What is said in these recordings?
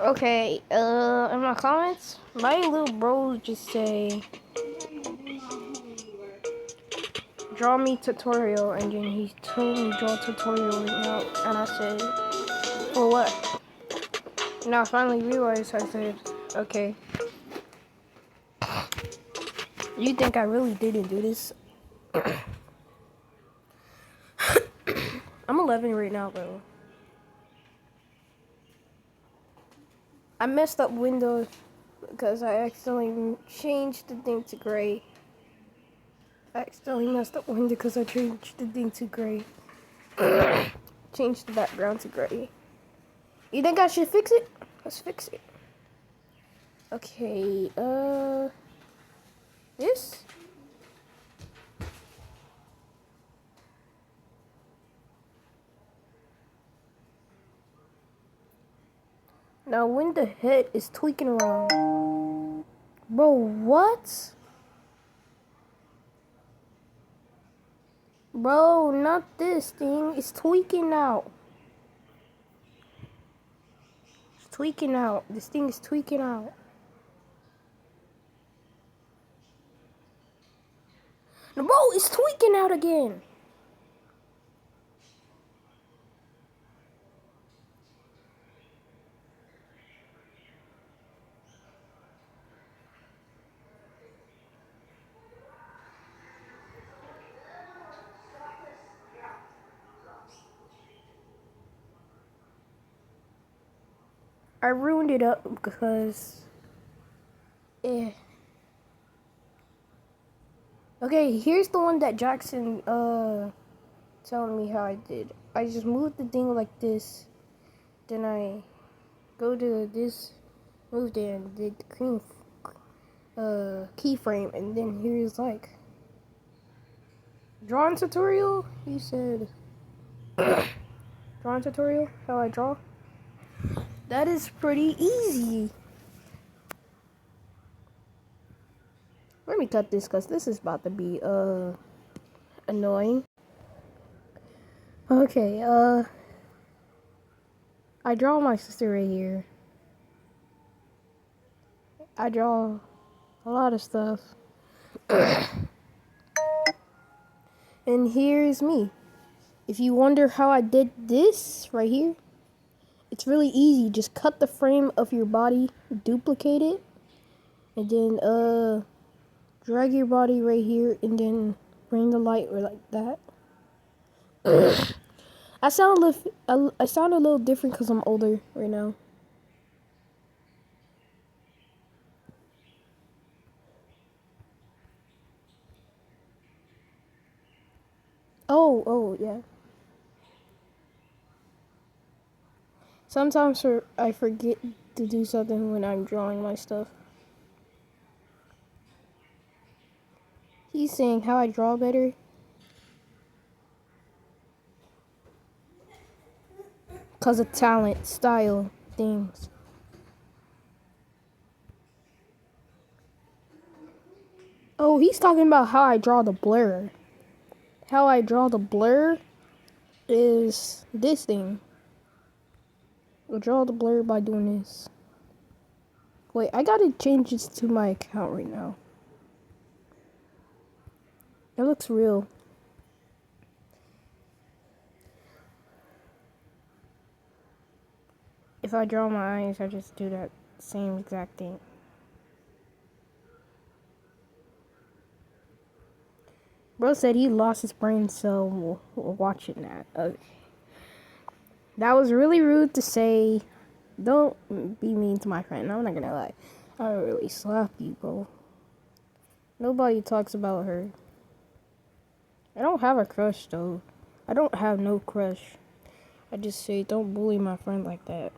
Okay, in my comments, my little bros just say, draw me tutorial, and then he told me draw tutorial right now, and I said, for what? And I finally realized, I said, okay, you think I really didn't do this? I'm 11 right now, bro. I messed up Windows because I accidentally changed the thing to gray. I accidentally messed up Windows because I changed the thing to gray. Changed the background to gray. You think I should fix it? Let's fix it. Okay, this? Now when the head is tweaking around. Bro, what? Bro, not this thing. It's tweaking out. It's tweaking out. This thing is tweaking out. No, bro, it's tweaking out again. I ruined it up because... Okay, here's the one that Jackson, telling me how I did. I just moved the thing like this. Then I go to this, moved it, and did the cream keyframe, and then here's like drawing tutorial. He said drawing tutorial, how I draw. That is pretty easy. Let me cut this because this is about to be annoying. Okay, I draw my sister right here. I draw a lot of stuff. And here's me. If you wonder how I did this right here, it's really easy. Just cut the frame of your body, duplicate it, and then drag your body right here, and then bring the light like that. I sound a little different because I'm older right now. Oh, yeah. Sometimes I forget to do something when I'm drawing my stuff. He's saying how I draw better. Because of talent, style, things. Oh, he's talking about how I draw the blur. How I draw the blur is this thing. I'll draw the blur by doing this. Wait, I gotta change this to my account right now. It looks real. If I draw my eyes, I just do that same exact thing. Bro said he lost his brain cell watching that. Okay. That was really rude to say. Don't be mean to my friend. I'm not gonna lie. I would really slap you, bro. Nobody talks about her. I don't have a crush, though. I don't have no crush. I just say, don't bully my friend like that.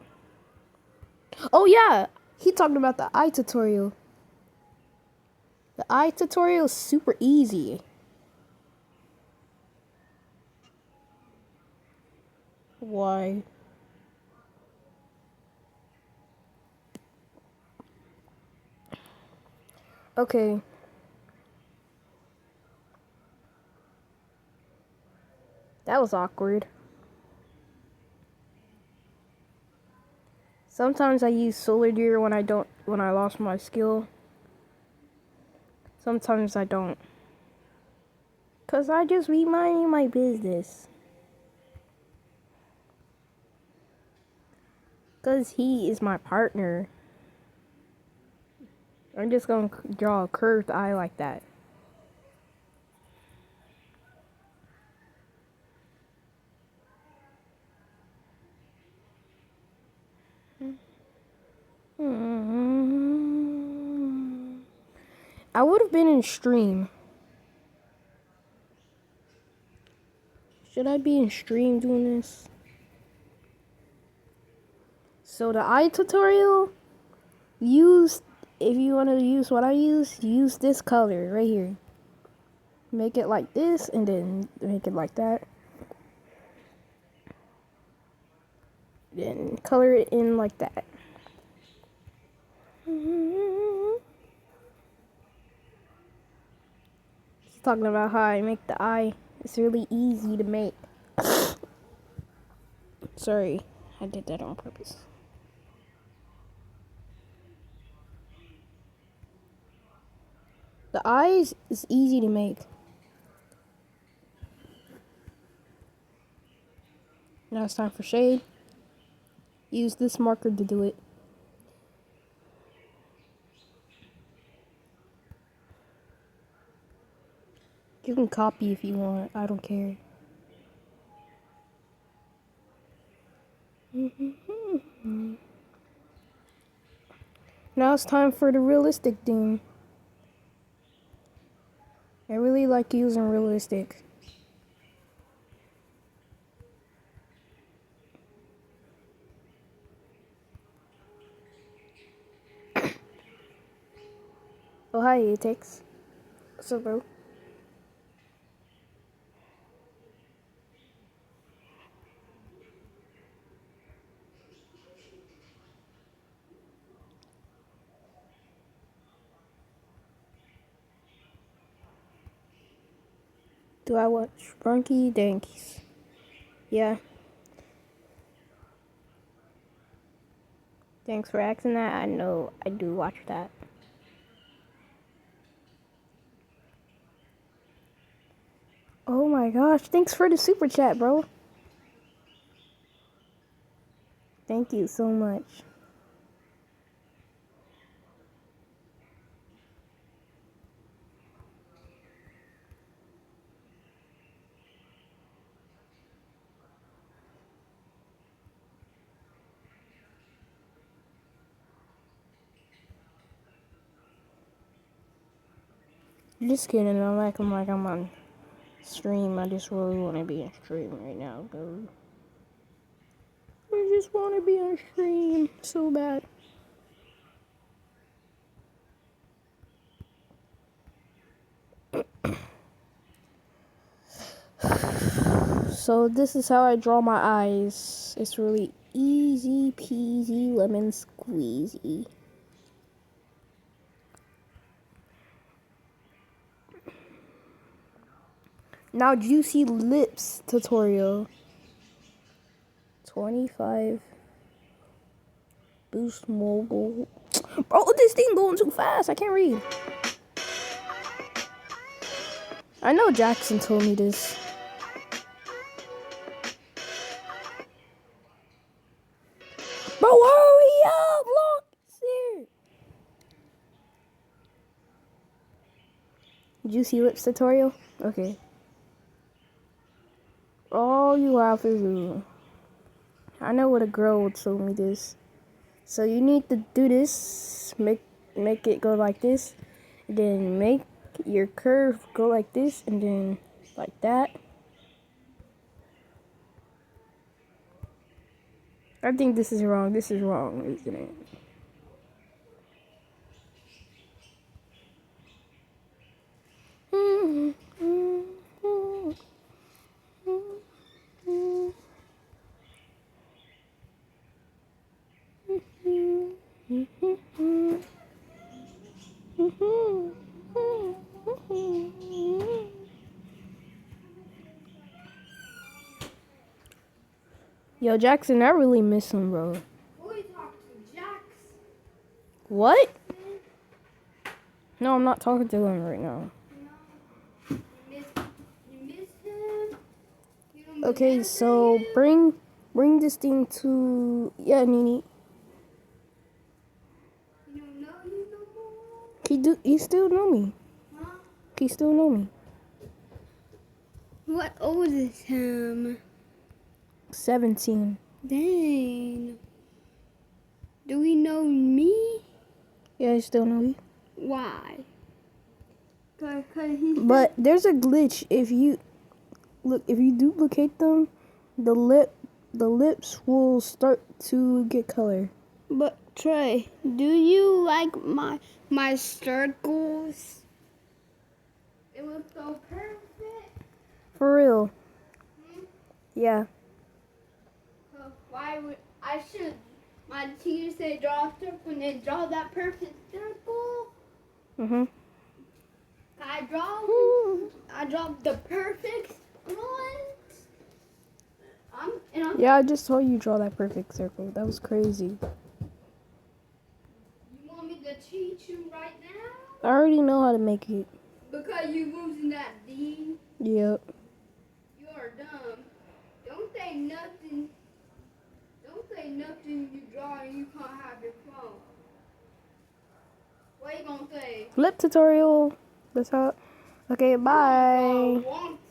Oh, yeah! He talked about the eye tutorial. The eye tutorial is super easy. Why? Okay. That was awkward. Sometimes I use Solar Deer when I lost my skill. Sometimes I don't. Cause I just be minding my business. Cause he is my partner. I'm just gonna draw a curved eye like that. I would have been in stream. Should I be in stream doing this? So the eye tutorial, if you want to use what I use this color right here. Make it like this and then make it like that. Then color it in like that. He's talking about how I make the eye. It's really easy to make. Sorry, I did that on purpose. The eyes is easy to make. Now it's time for shade. Use this marker to do it. You can copy if you want. I don't care. Now it's time for the realistic theme. I really like using realistic. Oh, hi, Atex. What's up, bro? Do I watch Brunky Dankies? Yeah. Thanks for asking that. I know I do watch that. Oh my gosh, thanks for the super chat, bro. Thank you so much. Just kidding, I'm acting like I'm on stream. I just really want to be on stream right now, dude. I just want to be on stream so bad. So this is how I draw my eyes. It's really easy peasy lemon squeezy. Now juicy lips tutorial. 25 boost mobile. Bro, this thing going too fast. I can't read. I know Jackson told me this. Bro, hurry up! Look, it's here. Juicy lips tutorial? Okay. All you have to do. I know what a girl would tell me this. So you need to do this. Make it go like this. Then make your curve go like this. And then like that. I think this is wrong. This is wrong, isn't it? Yo, Jackson, I really miss him, bro. Who are you talking What? No, I'm not talking to him right now. You miss him? You don't Okay, remember so him? bring this thing to Nini. You don't know you no more? He still know me. Huh? He still know me. What old is him? 17. Dang. Do he know me? Yeah, he still know me. Why? Cause he's But there's a glitch if you duplicate them, the lips will start to get color. But Trey, do you like my circles? It was so perfect. For real. Hmm? Yeah. Why would I should? My teacher say draw a circle and they draw that perfect circle. Mhm. I draw the perfect one. I'm. Yeah, I just told you draw that perfect circle. That was crazy. You want me to teach you right I now? already know how to make it. Because you losing that D. Yep. You are dumb. Don't say nothing. Don't say nothing you draw and you can't have your phone. What you gonna say? Flip tutorial. That's how. Okay, bye. Want